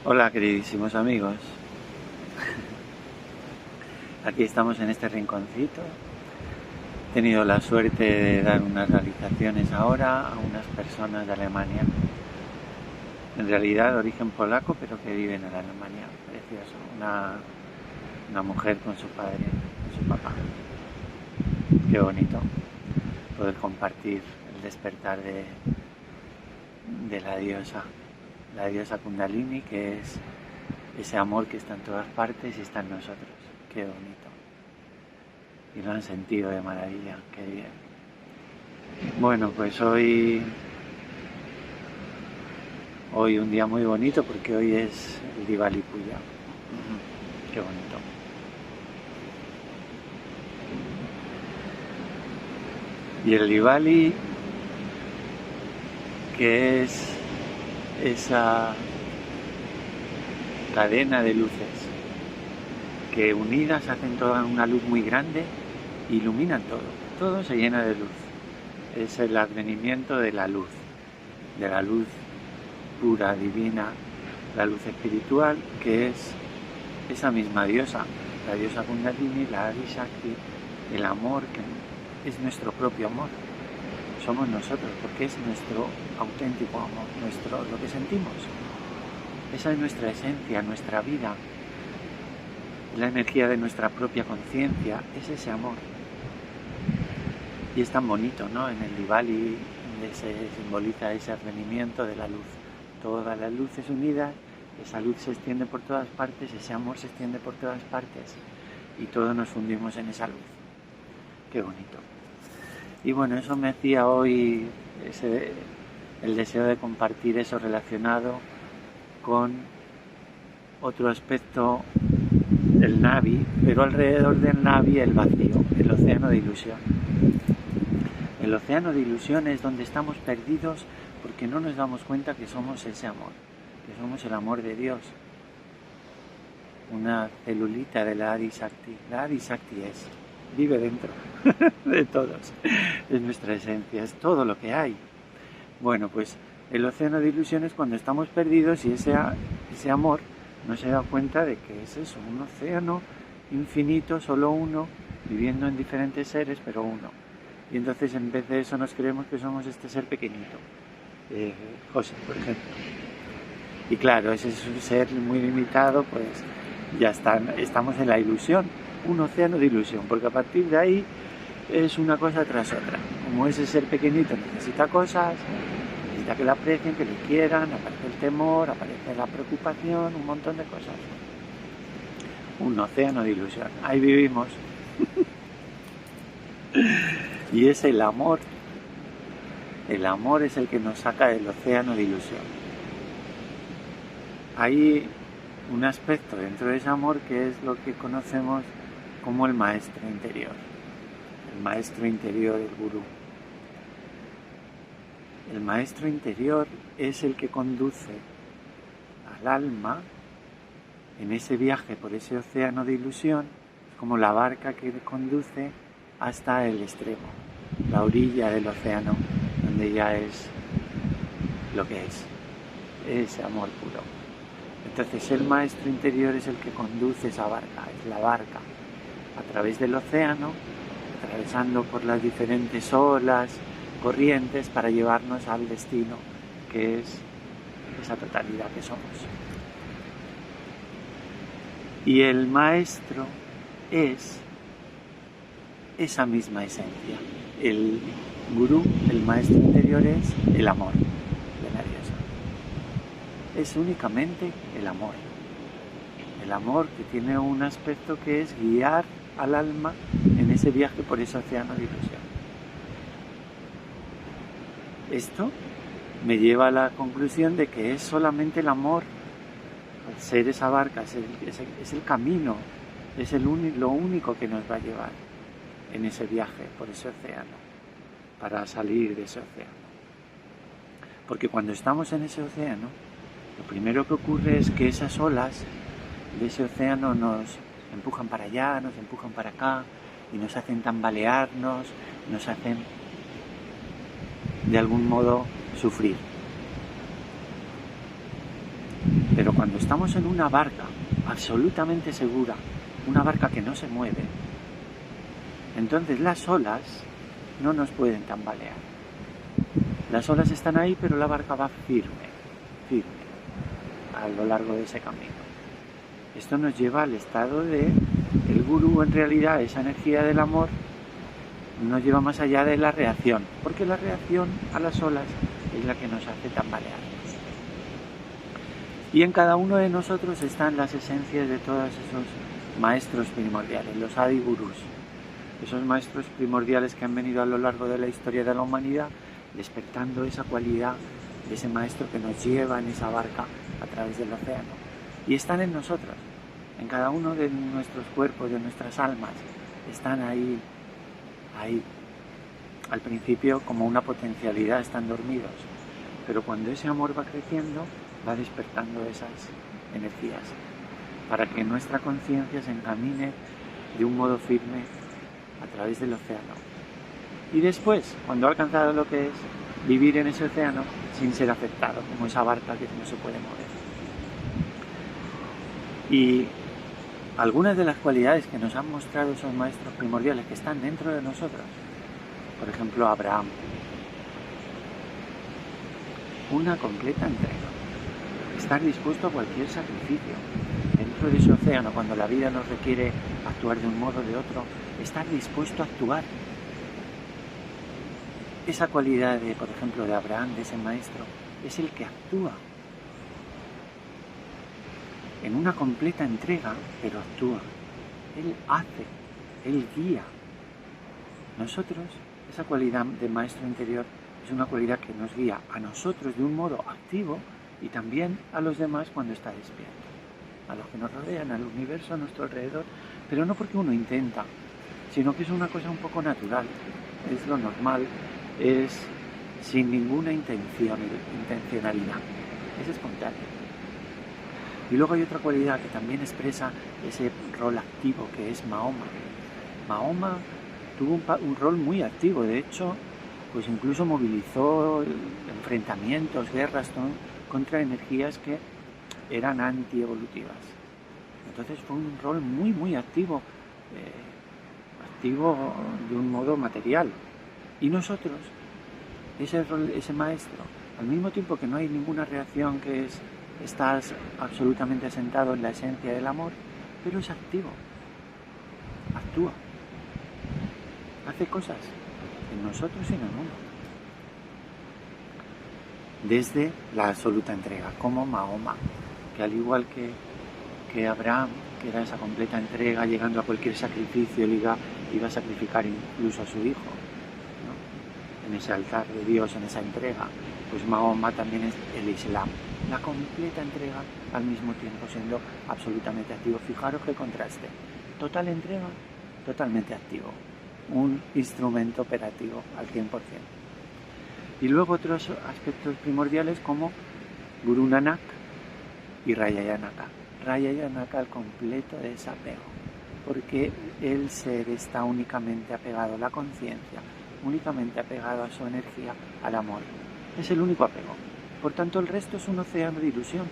Hola queridísimos amigos, aquí estamos en este rinconcito. He tenido la suerte de dar unas realizaciones ahora a unas personas de Alemania, en realidad de origen polaco pero que viven en Alemania. Precioso, una mujer con su padre, con su papá. Qué bonito poder compartir el despertar de la diosa Kundalini, que es ese amor que está en todas partes y está en nosotros. Qué bonito. Y lo han sentido de maravilla, qué bien. Bueno, pues hoy un día muy bonito porque hoy es el Diwali Puja. Qué bonito. Y el Diwali, que es esa cadena de luces que unidas hacen toda una luz muy grande, iluminan todo se llena de luz. Es el advenimiento de la luz pura, divina, la luz espiritual, que es esa misma diosa, la diosa Kundalini, la Adi Shakti, el amor que es nuestro propio amor. Somos nosotros, porque es nuestro auténtico amor, lo que sentimos. Esa es nuestra esencia, nuestra vida, la energía de nuestra propia conciencia, es ese amor. Y es tan bonito, ¿no? En el Diwali se simboliza ese advenimiento de la luz. Todas las luces unidas, esa luz se extiende por todas partes, ese amor se extiende por todas partes y todos nos fundimos en esa luz. Qué bonito. Y bueno, eso me hacía hoy el deseo de compartir eso relacionado con otro aspecto del Navi, pero alrededor del Navi el vacío, el océano de ilusión. El océano de ilusión es donde estamos perdidos porque no nos damos cuenta que somos ese amor, que somos el amor de Dios. Una celulita de la Adi Shakti. La Adi Shakti vive dentro de todos, es nuestra esencia, es todo lo que hay. Bueno, pues el océano de ilusión es cuando estamos perdidos y ese amor no se da cuenta de que es eso, un océano infinito, solo uno, viviendo en diferentes seres, pero uno. Y entonces en vez de eso nos creemos que somos este ser pequeñito, José, por ejemplo. Y claro, ese es un ser muy limitado, pues ya estamos en la ilusión, un océano de ilusión, porque a partir de ahí es una cosa tras otra. Como ese ser pequeñito necesita cosas, necesita que le aprecien, que le quieran, aparece el temor, aparece la preocupación, un montón de cosas. Un océano de ilusión, ahí vivimos. Y es el amor es el que nos saca del océano de ilusión. Hay un aspecto dentro de ese amor que es lo que conocemos como el maestro interior, el maestro interior, el gurú. El maestro interior es el que conduce al alma en ese viaje por ese océano de ilusión, como la barca que conduce hasta el extremo, la orilla del océano, donde ya es lo que es, ese amor puro. Entonces el maestro interior es el que conduce esa barca, es la barca, a través del océano, atravesando por las diferentes olas, corrientes, para llevarnos al destino, que es esa totalidad que somos. Y el maestro es esa misma esencia. El gurú, el maestro interior, es el amor de la diosa. Es únicamente el amor. El amor que tiene un aspecto que es guiar al alma en ese viaje por ese océano de ilusión. Esto me lleva a la conclusión de que es solamente el amor, al ser esa barca, es el camino, es lo único que nos va a llevar en ese viaje por ese océano, para salir de ese océano. Porque cuando estamos en ese océano, lo primero que ocurre es que esas olas de ese océano nos empujan para allá, nos empujan para acá, y nos hacen tambalearnos, nos hacen de algún modo sufrir. Pero cuando estamos en una barca absolutamente segura, una barca que no se mueve, entonces las olas no nos pueden tambalear. Las olas están ahí, pero la barca va firme, firme, a lo largo de ese camino. Esto nos lleva al estado de el gurú, en realidad, esa energía del amor, nos lleva más allá de la reacción, porque la reacción a las olas es la que nos hace tambalear. Y en cada uno de nosotros están las esencias de todos esos maestros primordiales, los Adi Gurús, esos maestros primordiales que han venido a lo largo de la historia de la humanidad, despertando esa cualidad de ese maestro que nos lleva en esa barca a través del océano. Y están en nosotros, en cada uno de nuestros cuerpos, de nuestras almas, están ahí, al principio como una potencialidad, están dormidos, pero cuando ese amor va creciendo, va despertando esas energías para que nuestra conciencia se encamine de un modo firme a través del océano. Y después, cuando ha alcanzado lo que es vivir en ese océano sin ser afectado, como esa barca que no se puede mover. Y algunas de las cualidades que nos han mostrado esos maestros primordiales que están dentro de nosotros, por ejemplo Abraham, una completa entrega, estar dispuesto a cualquier sacrificio dentro de ese océano, cuando la vida nos requiere actuar de un modo o de otro, estar dispuesto a actuar. Esa cualidad de, por ejemplo, de Abraham, de ese maestro, es el que actúa en una completa entrega, pero actúa. Él hace, él guía. Nosotros, esa cualidad de maestro interior es una cualidad que nos guía a nosotros de un modo activo y también a los demás cuando está despierto, a los que nos rodean, al universo a nuestro alrededor, pero no porque uno intenta, sino que es una cosa un poco natural, es lo normal, es sin ninguna intencionalidad, es espontáneo. Y luego hay otra cualidad que también expresa ese rol activo, que es Mahoma. Mahoma tuvo un rol muy activo, de hecho, pues incluso movilizó enfrentamientos, guerras contra energías que eran antievolutivas. Entonces fue un rol muy, muy activo, activo de un modo material. Y nosotros, ese maestro, al mismo tiempo que no hay ninguna reacción, que estás absolutamente asentado en la esencia del amor, pero es activo, actúa, hace cosas en nosotros y en el mundo. Desde la absoluta entrega, como Mahoma, que al igual que Abraham, que era esa completa entrega, llegando a cualquier sacrificio, él iba a sacrificar incluso a su hijo, ¿no? En ese altar de Dios, en esa entrega, pues Mahoma también es el Islam, la completa entrega al mismo tiempo siendo absolutamente activo. Fijaros qué contraste, total entrega, totalmente activo, un instrumento operativo al 100%. Y luego otros aspectos primordiales como Guru Nanak y Rajayanaka. Rajayanaka al completo desapego, porque el ser está únicamente apegado a la conciencia, únicamente apegado a su energía, al amor. Es el único apego. Por tanto, el resto es un océano de ilusión.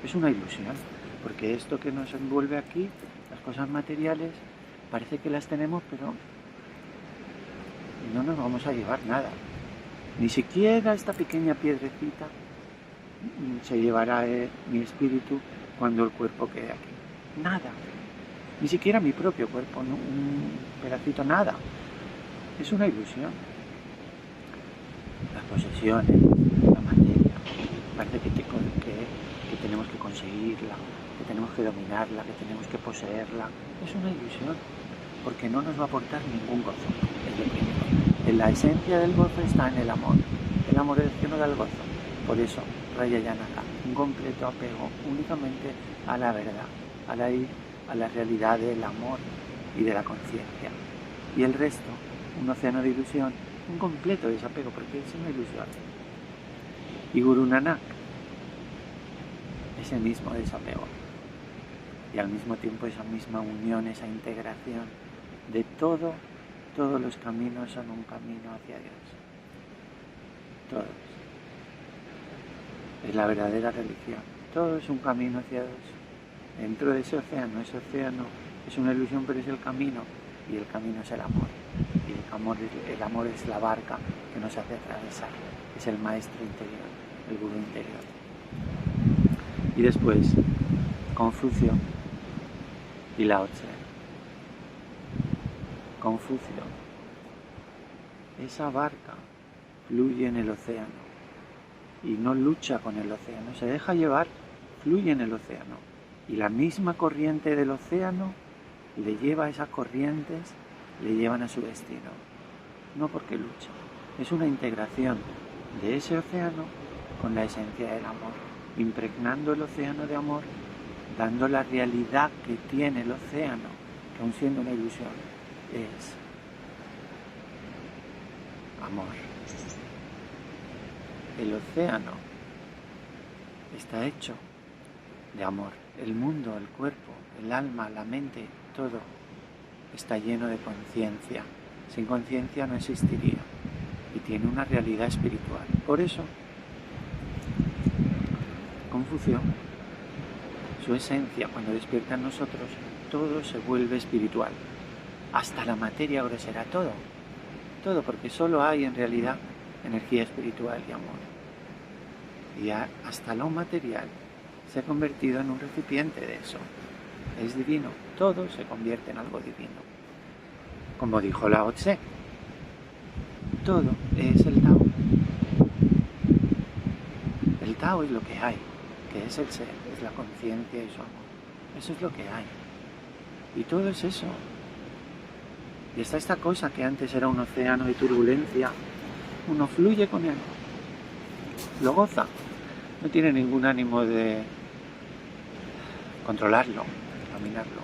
Es una ilusión, porque esto que nos envuelve aquí, las cosas materiales, parece que las tenemos, pero no nos vamos a llevar nada. Ni siquiera esta pequeña piedrecita se llevará mi espíritu cuando el cuerpo quede aquí. Nada. Ni siquiera mi propio cuerpo, ¿no? Un pedacito, nada. Es una ilusión. Las posesiones, la materia, parece que tenemos que conseguirla, que tenemos que dominarla, que tenemos que poseerla. Es una ilusión, porque no nos va a aportar ningún gozo. Es lo primero. En la esencia del gozo está en el amor. El amor es el que nos da el gozo. Por eso, Rajayanaka, un completo apego únicamente a la verdad, a la realidad del amor y de la conciencia. Y el resto, un océano de ilusión, un completo desapego, porque es una ilusión. Y Guru Nanak, ese mismo desapego. Y al mismo tiempo esa misma unión, esa integración de todos los caminos son un camino hacia Dios. Todos. Es la verdadera religión. Todo es un camino hacia Dios. Dentro de ese océano es una ilusión, pero es el camino, y el camino es el amor. Y el amor es la barca que nos hace atravesar. Es el maestro interior, el gurú interior. Y después, Confucio y Lao Tse. Confucio. Esa barca fluye en el océano y no lucha con el océano, se deja llevar, fluye en el océano. Y la misma corriente del océano le lleva a esas corrientes, le llevan a su destino. No porque lucha, es una integración de ese océano con la esencia del amor, impregnando el océano de amor, dando la realidad que tiene el océano, que aun siendo una ilusión, es amor. El océano está hecho de amor. El mundo, el cuerpo, el alma, la mente, todo está lleno de conciencia. Sin conciencia no existiría y tiene una realidad espiritual. Por eso, Confucio, su esencia, cuando despierta en nosotros, todo se vuelve espiritual. Hasta la materia grosera, todo, porque solo hay en realidad energía espiritual y amor. Y hasta lo material se ha convertido en un recipiente de eso. Es divino, todo se convierte en algo divino. Como dijo Lao Tse, todo es el Tao. El Tao es lo que hay, que es el ser, es la conciencia y su amor. Eso es lo que hay. Y todo es eso. Y está esta cosa que antes era un océano de turbulencia. Uno fluye con él, lo goza, no tiene ningún ánimo de controlarlo, dominarlo.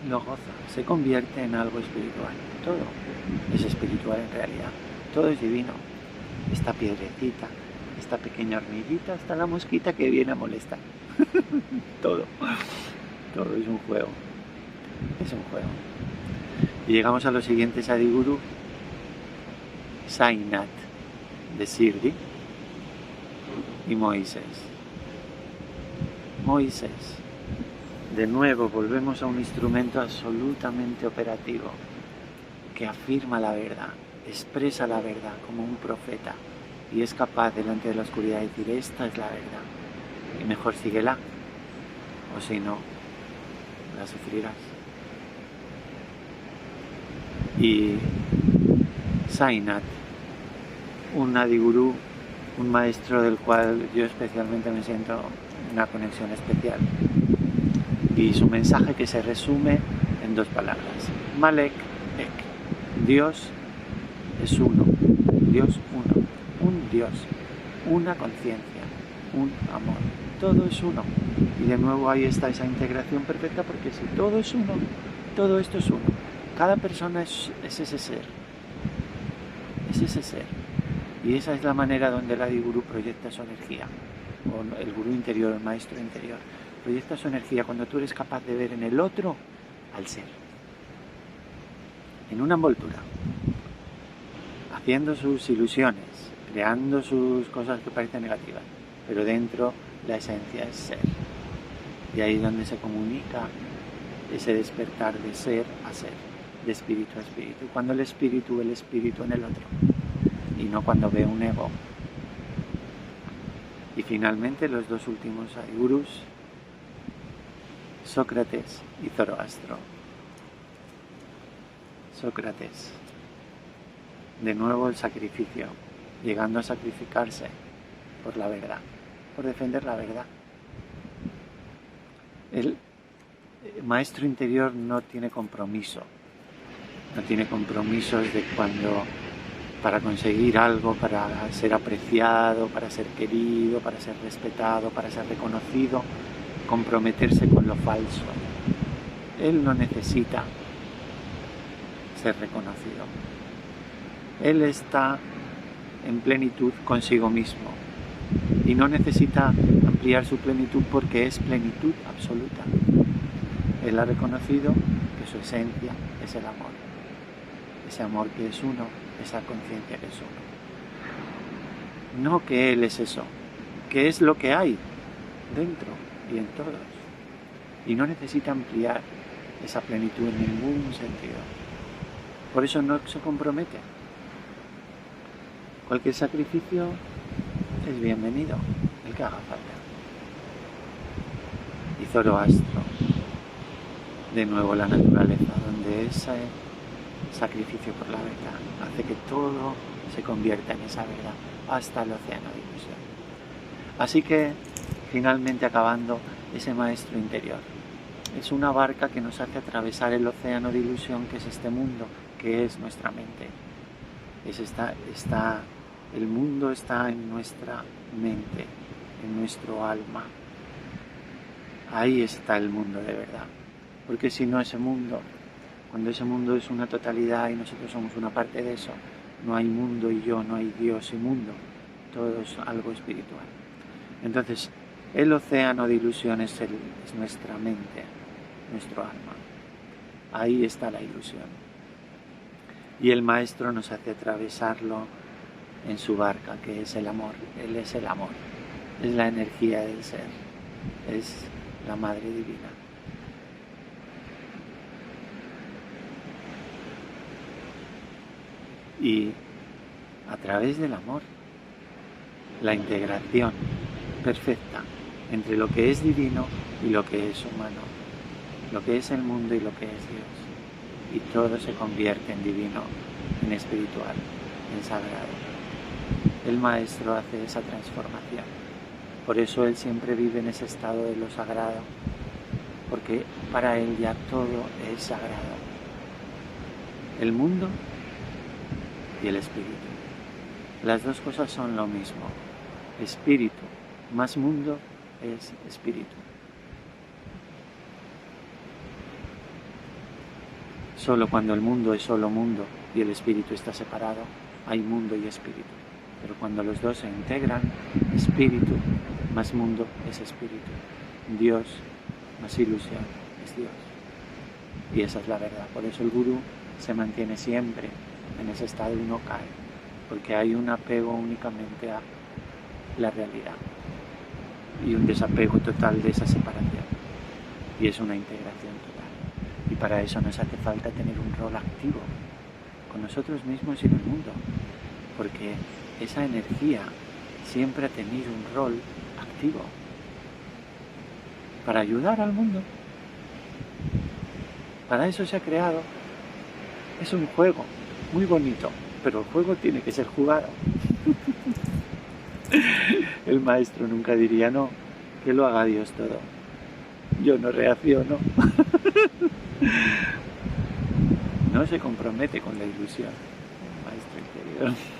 Lo goza, se convierte en algo espiritual. Todo es espiritual en realidad, todo es divino. Esta piedrecita, esta pequeña hormiguita, hasta la mosquita que viene a molestar. todo es un juego, es un juego. Y llegamos a los siguientes Adiguru, Sainath de Shirdi y Moisés. Moisés, de nuevo volvemos a un instrumento absolutamente operativo que afirma la verdad, expresa la verdad como un profeta y es capaz delante de la oscuridad de decir: esta es la verdad y mejor síguela, o si no, la sufrirás. Y Sainath, un Adiguru, un maestro del cual yo especialmente me siento una conexión especial. Y su mensaje, que se resume en dos palabras: Malek Ek. Dios es uno, Dios uno, un Dios, una conciencia, un amor. Todo es uno. Y de nuevo ahí está esa integración perfecta, porque si todo es uno, todo esto es uno. Cada persona es ese ser. Es ese ser. Y esa es la manera donde el Adiguru proyecta su energía. O el gurú interior, el maestro interior. Proyecta su energía cuando tú eres capaz de ver en el otro al ser. En una envoltura. Haciendo sus ilusiones. Creando sus cosas que parecen negativas. Pero dentro la esencia es ser. Y ahí es donde se comunica ese despertar de ser a ser. De espíritu a espíritu. Cuando el espíritu en el otro. Y no cuando ve un ego. Y finalmente los dos últimos Adigurus, Sócrates y Zoroastro. Sócrates, de nuevo el sacrificio, llegando a sacrificarse por la verdad, por defender la verdad. El maestro interior no tiene compromiso, no tiene compromisos de cuando, para conseguir algo, para ser apreciado, para ser querido, para ser respetado, para ser reconocido, comprometerse con lo falso. Él no necesita ser reconocido. Él está en plenitud consigo mismo y no necesita ampliar su plenitud porque es plenitud absoluta. Él ha reconocido que su esencia es el amor. Ese amor que es uno, esa conciencia que es uno. No que Él es eso, que es lo que hay. dentro y en todos. Y no necesita ampliar esa plenitud en ningún sentido. Por eso no se compromete. Cualquier sacrificio es bienvenido, el que haga falta. Y Zoroastro, de nuevo la naturaleza, donde ese sacrificio por la verdad hace que todo se convierta en esa verdad, hasta el océano de ilusión. Así que, finalmente acabando, ese maestro interior es una barca que nos hace atravesar el océano de ilusión que es este mundo, que es nuestra mente. El mundo está en nuestra mente, en nuestro alma. Ahí está el mundo de verdad. Porque si no, ese mundo, cuando ese mundo es una totalidad y nosotros somos una parte de eso, no hay mundo y yo, no hay Dios y mundo, todo es algo espiritual. Entonces, el océano de ilusión es nuestra mente, nuestro alma. Ahí está la ilusión. Y el maestro nos hace atravesarlo en su barca, que es el amor. Él es el amor, es la energía del ser, es la Madre Divina. Y a través del amor, la integración perfecta entre lo que es divino y lo que es humano, lo que es el mundo y lo que es Dios. Y todo se convierte en divino, en espiritual, en sagrado. El maestro hace esa transformación. Por eso él siempre vive en ese estado de lo sagrado, porque para él ya todo es sagrado. El mundo y el espíritu. Las dos cosas son lo mismo. Espíritu más mundo es espíritu. Solo cuando el mundo es solo mundo y el espíritu está separado, hay mundo y espíritu. Pero cuando los dos se integran, espíritu más mundo es espíritu. Dios más ilusión es Dios. Y esa es la verdad. Por eso el gurú se mantiene siempre en ese estado y no cae, porque hay un apego únicamente a la realidad y un desapego total de esa separación, y es una integración total. Y para eso nos hace falta tener un rol activo con nosotros mismos y en el mundo, porque esa energía siempre ha tenido un rol activo para ayudar al mundo. Para eso se ha creado. Es un juego muy bonito, pero el juego tiene que ser jugado. El maestro nunca diría no, que lo haga Dios todo. Yo no reacciono. No se compromete con la ilusión, el maestro interior.